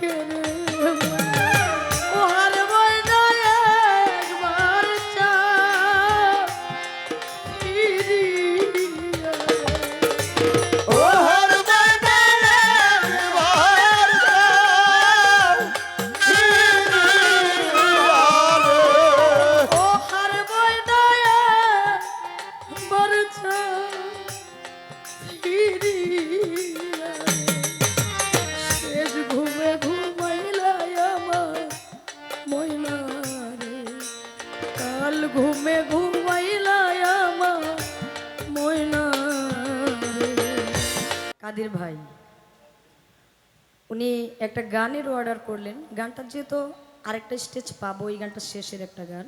ডাকে রে ওহার ময়না একবার চা ফিরিয়া ওহর ময়না একবার ওহার ময়না একবার চা ফিরিয়া শেষ ঘুমে ঘুমাইলাই আমার ময়না রে কাল ঘুমে ঘুমাইলাই আমার ময়না রে। কাদের ভাই উনি একটা গানের অর্ডার করলেন, গানটা যেহেতু আরেকটা স্টেজ পাবো, এই গানটা শেষের একটা গান,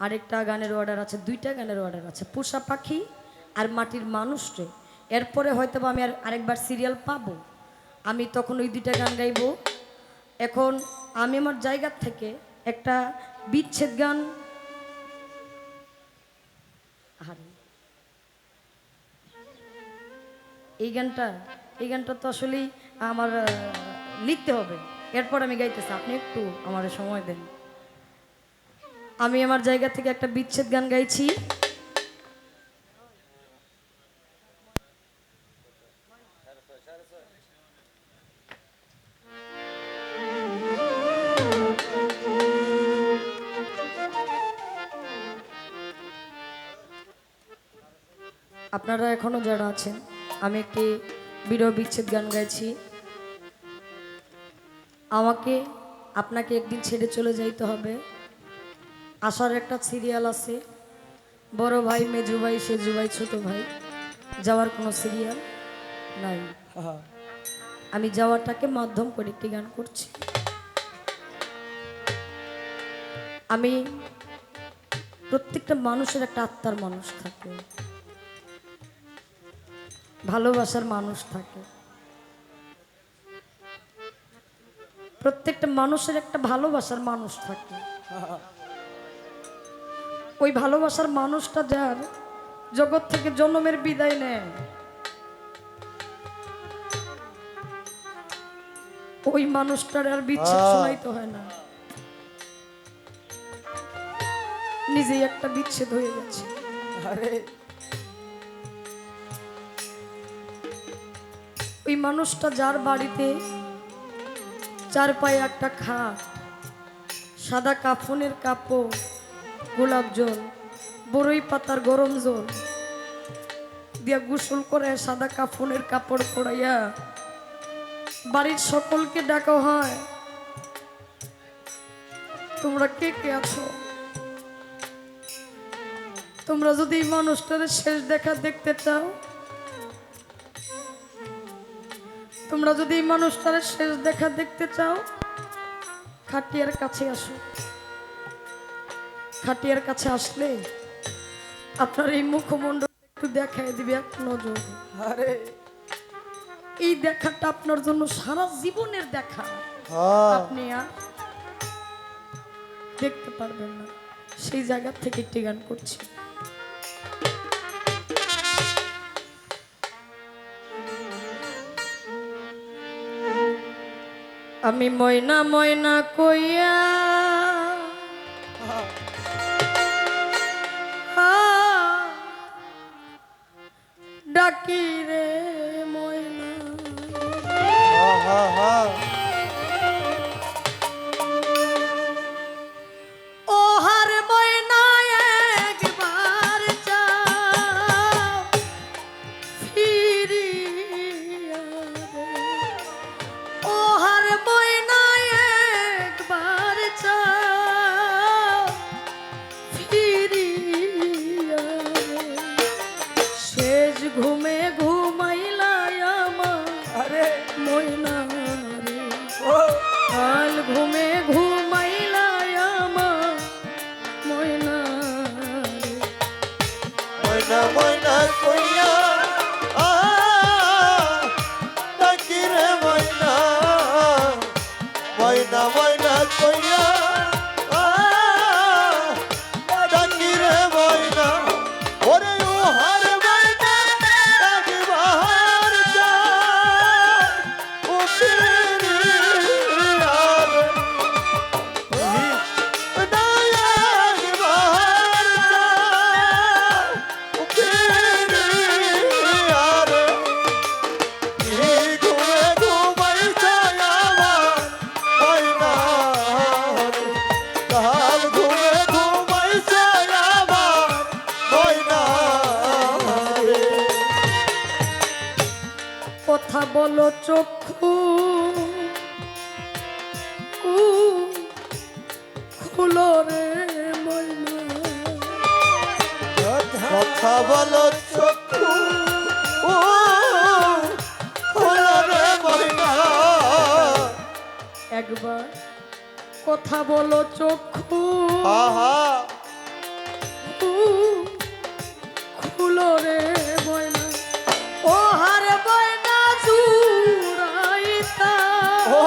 আরেকটা গানের অর্ডার আছে, দুইটা গানের অর্ডার আছে, পোষা পাখি আর মাটির মানুষরে। এরপরে হয়তো আমি আরেকবার সিরিয়াল পাবো, আমি তখন ওই দুইটা গান গাইবো। এখন আমি আমার জায়গা থেকে একটা বিচ্ছেদ গান, আরে এই গানটা তো আসলেই আমার লিখতে হবে, এরপর আমি গাইতেছি, আপনি একটু আমার সময় দেন। আমি আমার জায়গা থেকে একটা বিচ্ছেদ গান গাইছি। আপনারা এখনো যারা আছেন, আমি একটি বিরহ বিচ্ছেদ গান গাইছি। আপনাকে একদিন ছেড়ে চলে যাইতে হবে, আসার একটা সিরিয়াল আছে, বড় ভাই মেজু ভাই সেজু ভাই ছোট ভাই, যাওয়ার কোনো সিরিয়াল নাই। আমি যাওয়াটাকে মাধ্যম করে একটি গান করছি। আমি প্রত্যেকটা মানুষের একটা আত্মার মানুষ থাকে, ভালোবাসার মানুষ থাকে, প্রত্যেকটা মানুষের একটা ভালোবাসার মানুষ থাকে। ওই ভালোবাসার মানুষটা যার জগৎ থেকে জন্মের বিদায় নেয়, ওই মানুষটার আর বিচ্ছেদ শোনাইতে হয় না, নিজেই একটা বিচ্ছেদ হয়ে গেছে। ওই মানুষটা যার বাড়িতে চার পায়ে একটা খাট, সাদা কাফনের কাপড়, গোলাপ জল, বড়ই পাতার গরম জল দিয়া গোসল করে সাদা কাফনের কাপড় পরাইয়া বাড়ির সকলকে ডাকা হয়, তোমরা কে কে আছো? তোমরা যদি এই মানুষটার শেষ দেখা দেখতে চাও, তোমরা যদি এই মানুষটার শেষ দেখা দেখতে চাও, খাটিয়ার কাছে আসো। খাটিয়ার কাছে আসলে আপনার এই মুখমণ্ডল একটু দেখায় দিবে এক নজর। আরে এই দেখাটা আপনার জন্য সারা জীবনের দেখা, আপনি আর দেখতে পারবেন না। সেই জায়গা থেকে একটি গান করছি। আমি ময়না ময়না কইয়া ডাকি রে ময়না, ওহার ময়না একবার যাও ফিরিয়া রে, ওহার ময়না একবার যাও ফিরিয়া রে, শেষ ঘুমে ঘুমাইলাই আমার ময়না কথা বলো চক্ষু খুলো রে ময়না, কথা বলো চক্ষু খোলো রে ময়না। একবার কথা বলো চক্ষু আহা খুলো রে ময়না, ও হার ময়না জুড়াইতা ও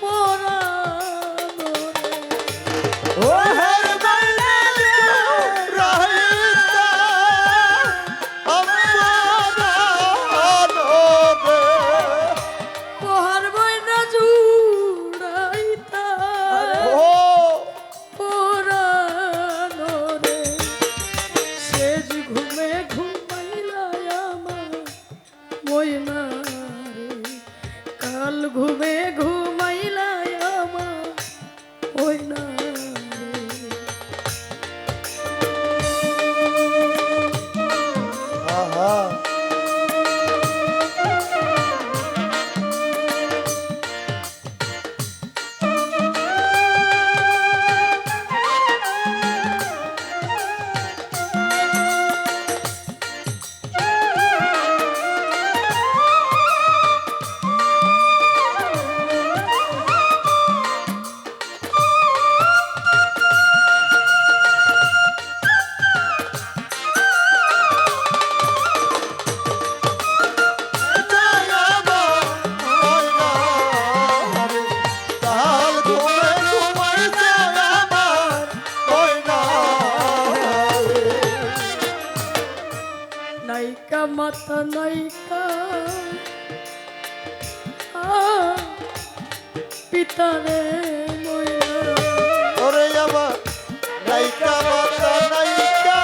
পরানো রে। ও হর ময়না রাহিতা আমারা রে। ও হার ময়না জুড়াইতা ও পরানো রে। সেজ ঘুমে ঘুমাইলা আমার ময়না রে, কাল ঘুমে ঘুমাইলা আমার ময়না রে। আহা নাইকা মাতা নাইকা পিতারে ময়না, ওরে আমার নাইকা মাতা নাইকা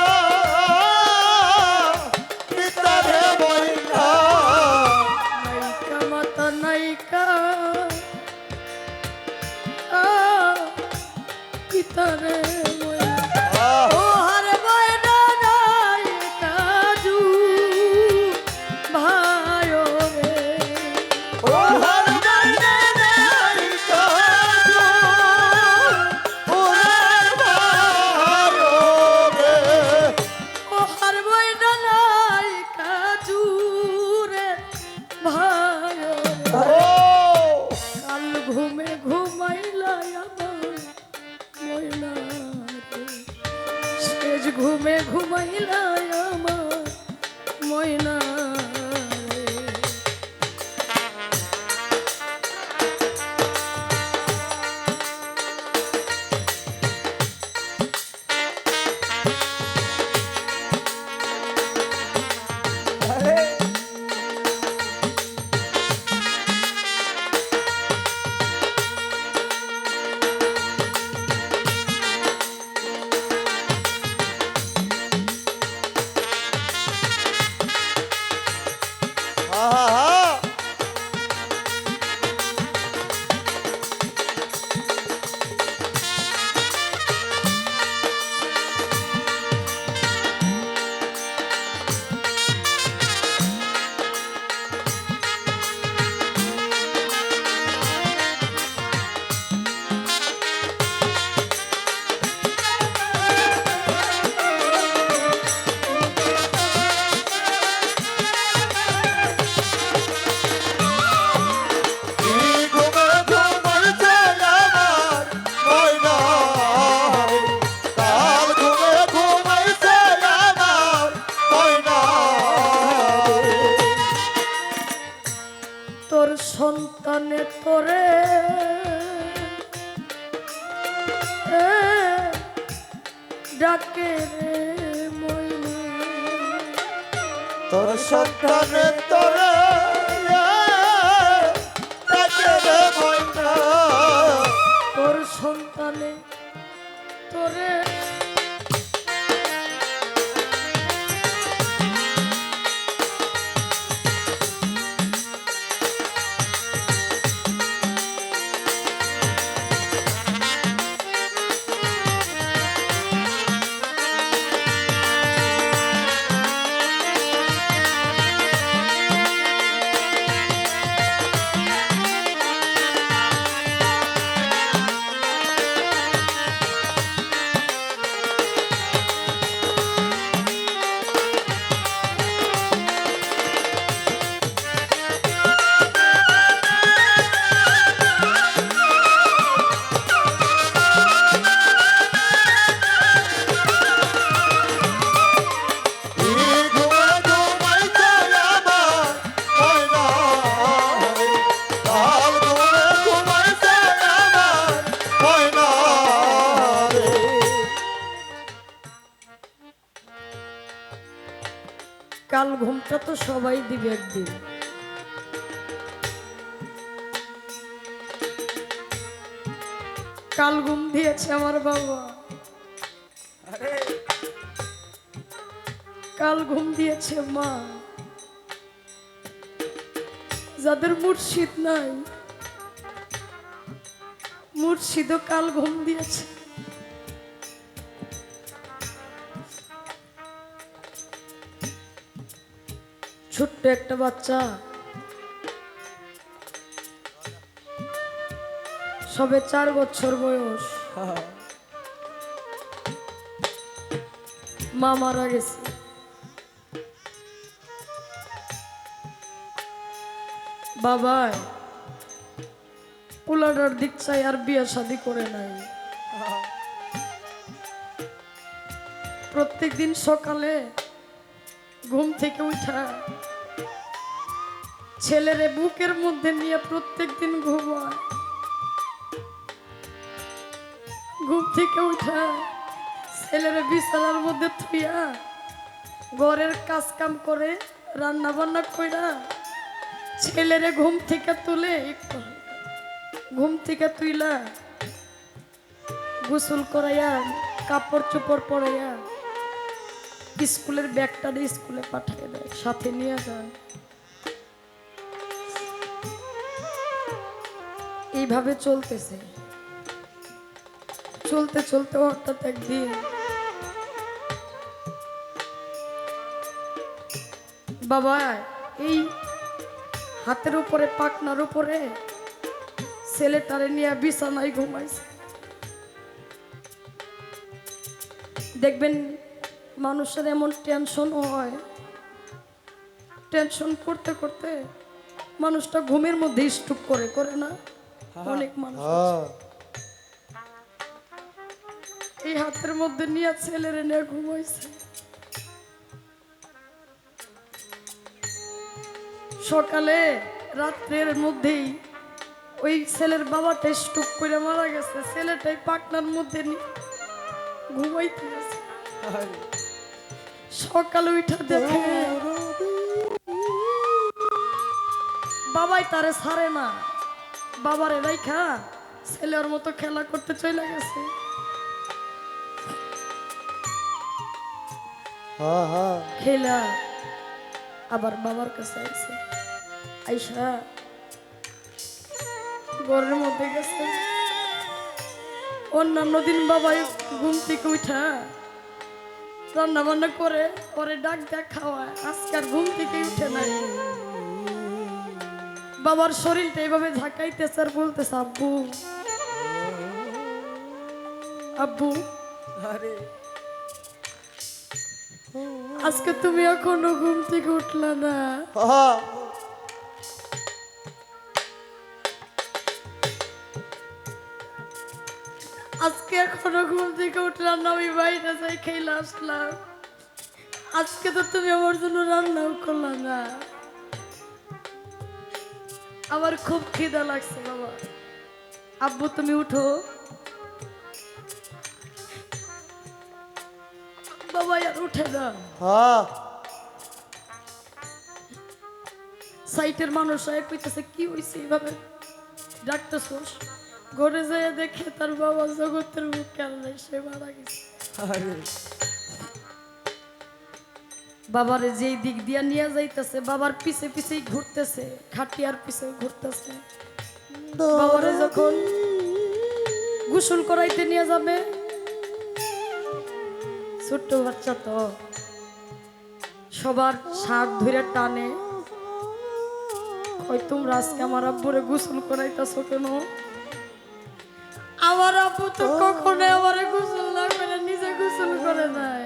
পিতারে ময়না। নাইকা মাতা নাইকা পিতারে ময়না, ও হার ময়না নাইকা জু ভাইও রে। ও হর ময়না নাইকা ওরে ভালো রে। ও হার ময়না নাইকা জুরে ভাইও রে। ও কাল ঘুমে ঘুমাইলা আমার ময়না রে, সেজ ঘুমে ঘুমাইলা আমার ময়না রে। আহা তোর সন্তানে তোরে ডাকে রে ময়না, তোর সন্তানে তোরে ডাকে রে ময়না। তোর সন্তানে তোরে কাল ঘুমটা তো সবাই দিবে একদিন। কাল ঘুম দিয়েছে আমার বাবা, কাল ঘুম দিয়েছে মা। যাদের মুর্শিদ নাই, মুর্শিদও কাল ঘুম দিয়েছে। ছোট্ট একটা বাচ্চা, সবে 4 বছর বয়স, মা মারা গেছে। বাবাই পোলাডার দিক চাই আর বিয়ে শাদি করে নাই। প্রত্যেক দিন সকালে ঘুম থেকে উঠা ছেলেরে বুকের মধ্যে নিয়ে প্রত্যেক দিন ঘুমায়। ঘুম থেকে উঠা ছেলেরে বিছানার মধ্যে থুইয়া ঘরের কাজ কাম করে রান্না বান্না কইরা ছেলেরে ঘুম থেকে তুলে একটু ঘুম থেকে তুইলা গোসল করাইয়া কাপড় চোপড় পরাইয়া স্কুলের ব্যাগটা দিয়ে স্কুলে পাঠিয়ে দেয়, সাথে নিয়ে যায়। এইভাবে চলতেছে। চলতে চলতে হঠাৎ একদিন বাবা এই হাতের উপরে পাকনার উপরে ছেলেটারে নিয়ে বিছানায় ঘুমাইছে। দেখবেন মানুষের এমন টেনশন হয়, টেনশন করতে করতে মানুষটা ঘুমের মধ্যে স্ট্রোক করে, করে না? অনেক মানুষ এই হাতের মধ্যে নিয়ে ছেলেরে নিয়ে ঘুমাইছে। সকালে রাত্রের মধ্যেই ওই ছেলের বাবাটা স্ট্রোক করে মারা গেছে। ছেলেটাই পাকনার মধ্যে ঘুমাইতে গেছে। সকালে উঠে দেখে বাবাই তারে ছাড়ে না, বাবারে রাইখা ছেলের মতো খেলা করতে চলে গেছে। খেলা আবার বাবার কাছে আইছে, আইসা ঘরের মধ্যে গেছে। অন্যান্য দিন বাবাই ঘুম থেকে উঠা রান্না বান্না করে পরে ডাক ডাক খাওয়ায়, আজকাল ঘুম থেকে উঠে নাই। বাবার শরীরটা এইভাবে ঝাঁকাইতেছে আর বলতেছে, আব্বু আব্বু আজকে তুমি এখনো ঘুম থেকে উঠলা না? আজকে এখনো ঘুম থেকে উঠলাম না? আমি বাইরে যাই খেলে আসলাম, আজকে তো তুমি আমার জন্য রান্নাও করলা না। আমার খুব খিদা লাগছে বাবা। আব্বু তুমি উঠো। বাবা আর উঠে না। সাইটের মানুষ কইতেছে কি হয়েছে এইভাবে ডাকতেছোস? ঘরে যায় দেখে তার বাবা জগতের মুখ কান্নায় সে মারা গেছে। বাবার যেই দিক দিয়া নিয়ে যাইতেছে বাবার পিছে পিছেই ঘুরতেছে, খাটিয়ার পিছে ঘুরতেছে। বাবারে যখন গোসল করাইতে নিয়ে যাবে, ছোট্ট বাচ্চা তো সবার শার্ট ধরে টানে, ওই তোমরা আজকে আমার আব্বুরে গোসল করাইতেছো কেন? আমার আব্বু তো কখনো আমারে গোসল না করে নিজে গোসল করে নাই।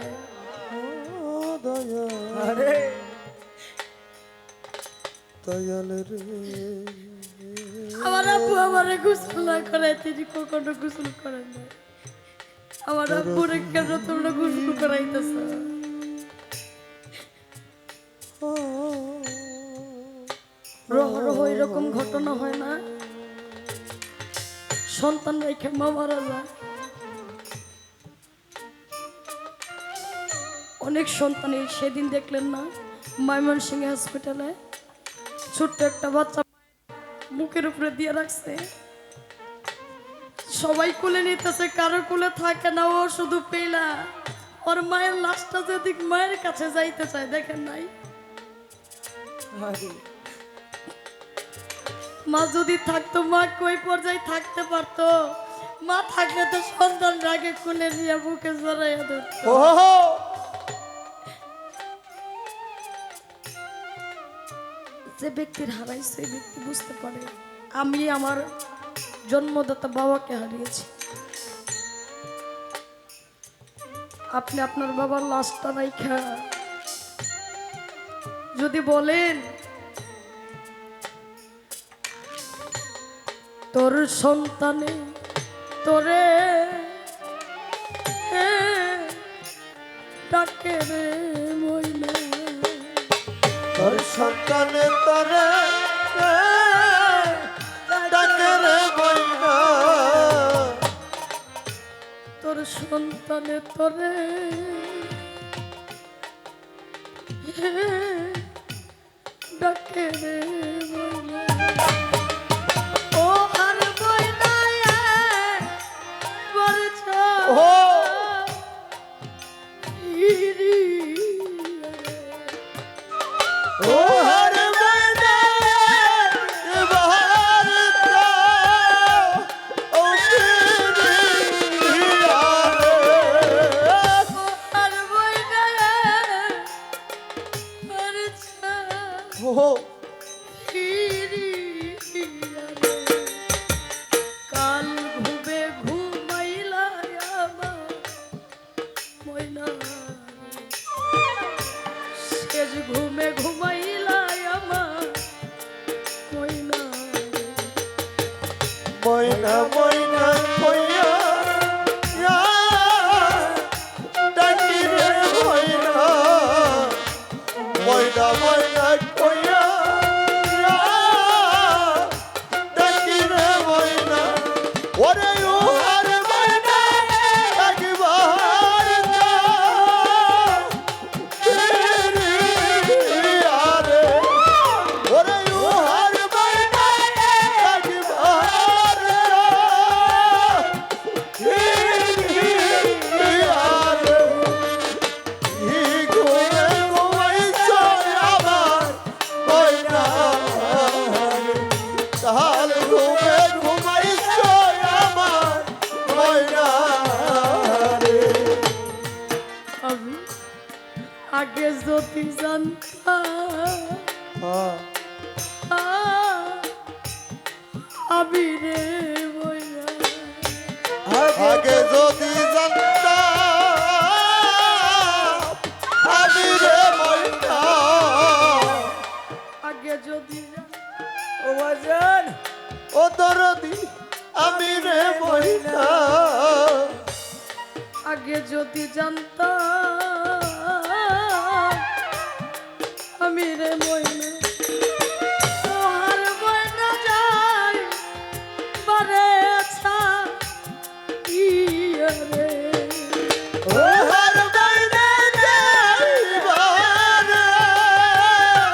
আমার আব্বু আমারে গোসল না করে তিনি কখনো গোসল করেন নাই। আমার আব্বুরে কেন তোমরা গোসল করাইতেছ? রহ এরকম ঘটনা হয় না? সন্তান রেখে মা মারা যায়। অনেক সন্তান সেদিন দেখলেন না ময়মনসিংহ হসপিটালে ছোট্ট একটা বাচ্চা বুকের উপরে দিয়ে রাখছে, সবাই কুলে নিতেছে, কারো কুলে থাকে না, ও শুধু পেলা। ওর মায়ের লাশটা যদি মায়ের কাছে যাইতে চায়, দেখেন নাই মা যদি থাকতো, মা কই পর্যায়ে থাকতে পারতো? মা থাকলে তো সন্তান আগে কুলে নিয়ে বুকে জড়াইয়া ধরতো। ওহো যে ব্যক্তির হারাইছে সেই ব্যক্তি বুঝতে পারে। আমি আমার জন্মদাতা বাবাকে হারিয়েছি। আপনি আপনার বাবার লাশটা রাইখা যদি বলেন তোর সন্তানে তোরে ডাকে রে মইনা, তোর সন্তানে তোরে ডাকে রে ময়না, তোর সন্তানে তোরে ডাকে রে মইনা। ও আর মইনা বলছ ও ও হরে ময়না এবার দাও ও ফিরিয়া রে। আর মইনা বলছ ওহো কাল ঘুমে ঘুমাইলা আমার ময়না, শেষ ঘুমে ঘুমাইলা আমার ময়না। ময়না ময়না কইয়া ডাকি রে ময়না, ময়না ময়না কইয়া ডাকি রে ময়না, ওরে ও হরে ময়না একবার দাও ফিরিয়া রে। ওরে ও হরে ময়না একবার দাও ফিরিয়া রে। ই ঘুমে ঘুমাইছ আমার ময়না রে, কাল ঘুমে ঘুমাইছ আমার ময়না রে। আমি আগে যদি জানতাম আমি রে ময়না, আগে যদি জানতাম আমি রে ময়না, আগে যদি ও দরদি আমি রে ময়না, আগে যদি জানতাম আমি রে ময়না।